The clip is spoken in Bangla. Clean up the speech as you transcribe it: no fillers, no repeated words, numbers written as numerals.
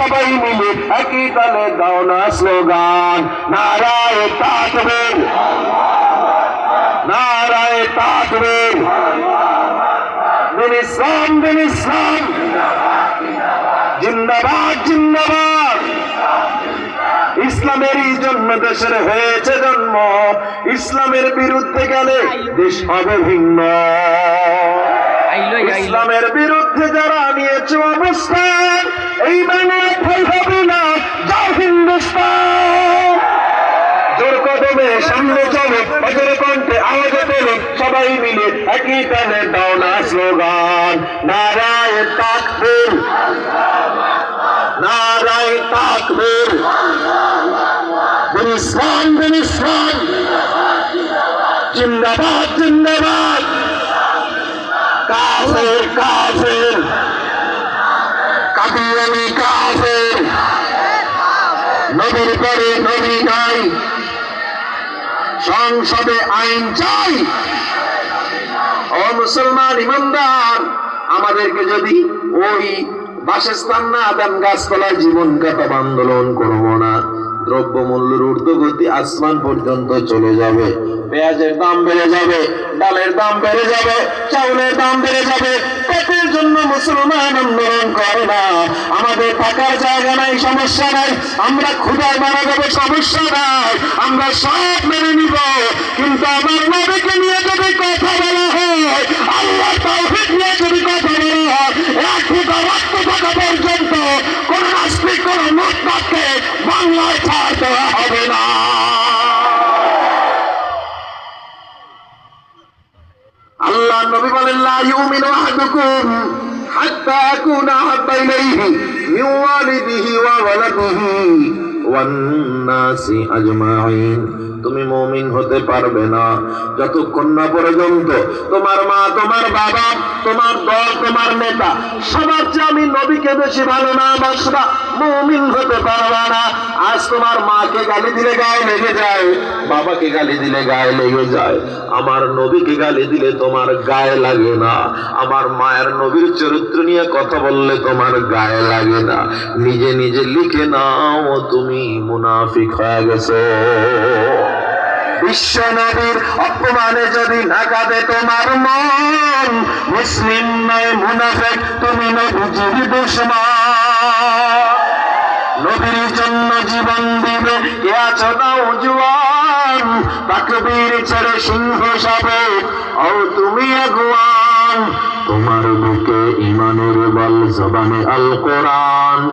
সবাই মিলে একই তালে দাও না স্লোগান, নারায়ে তাকবীর, নারায়ে তাকবীর, দিন ইসলাম, দিন ইসলাম, জিন্দাবাদ, জিন্দাবাদ। ইসলামেরই জন্য দেশের হয়েছে জন্ম, ইসলামের বিরুদ্ধে গেলে দেশ হবে ভিন্ন। ইসলামের বিরুদ্ধে যারা নিয়েছে অবস্থান, এই বাংলায় ঠাঁই হবে না, যাও হিন্দুস্তান। জোর কদমে সামনে চলো, অজর কণ্ঠে আওয়াজ তোলো, সবাই মিলে একই তালে দাও না স্লোগান, নারায়ে তাকবীর, নারায়ে তাকবীর, দিন ইসলাম, দিন ইসলাম, জিন্দাবাদ, জিন্দাবাদ। কাফের, কাফের, কাদিয়ানি কাফের, নবীর পরে নবী নাই, সংসদে আইন চাই। ও মুসলমান ইমানদার, আমাদেরকে যদি ওই বাসস্থান না দেন, গাছতলায় জীবন কাটাব, আন্দোলন করবো না, দ্রব্যমূল্যের ঊর্ধ্বগতি আসমান পর্যন্ত চলে যাবে, পেঁয়াজের দাম বেড়ে যাবে, ডালের দাম বেড়ে যাবে, চাউলের দাম বেড়ে যাবে। পেটের জন্য মুসলমান আন্দোলন করে না। আমাদের থাকার জায়গা নাই, সমস্যা নাই, আমরা ক্ষুধায় মারা যাবে, সমস্যা নাই, আমরা সব মেনে নিব। কিন্তু আমার নবীকে নিয়ে যদি কথা বলা হয়, আল্লাহ তাওহীদ নিয়ে যদি কথা বলা হয়, এক ফুটা রক্ত থাকা পর্যন্ত কোন নাস্তিক, কোন মুরতাদকে বাংলায় ছাড় দেওয়া হবে না। আল্লাহ নবী বলেন, লা ইউমিনু আহাদুকুম হাত্তা আকুনা আহাব্বা ইলাইহি মিন ওয়ালিদিহি ওয়া ওয়ালাদিহি ওয়ান নাসি আজমাইন। তুমি মুমিন হতে পারবে না যতক্ষণ না পর্যন্ত তোমার মা, তোমার বাবা, তোমার দল, তোমার নেতা সবার চেয়ে আমি নবীকে বেশি ভালো না বাসবা, মুমিন হতে পারবে না। আজ তোমার মাকে গালি দিলে গায়ে লেগে যায়, বাবাকে গালি দিলে গায়ে লেগে যায়, আমার নবীকে গালি দিলে তোমার গায়ে লাগে না, আমার মায়ের নবীর চরিত্র নিয়ে কথা বললে তোমার গায়ে লাগে না। নিজে নিজে লিখে নাও, তুমি মুনাফিক হয়ে গেছো। বিশ্ব নবীর অপমানে যদি না কাঁদে তোমার মন, মুসলিম নয় মুনাফিক, তুমি নবীজির দুশমন। নবীর জন্য জীবন দিবে কে আছো নওজোয়ান, তাকবীর ছেড়ে সিংহ সাবে ও তুমি আগুয়ান। তোমার বুকে ঈমানের বল, জবানে আল কোরআন।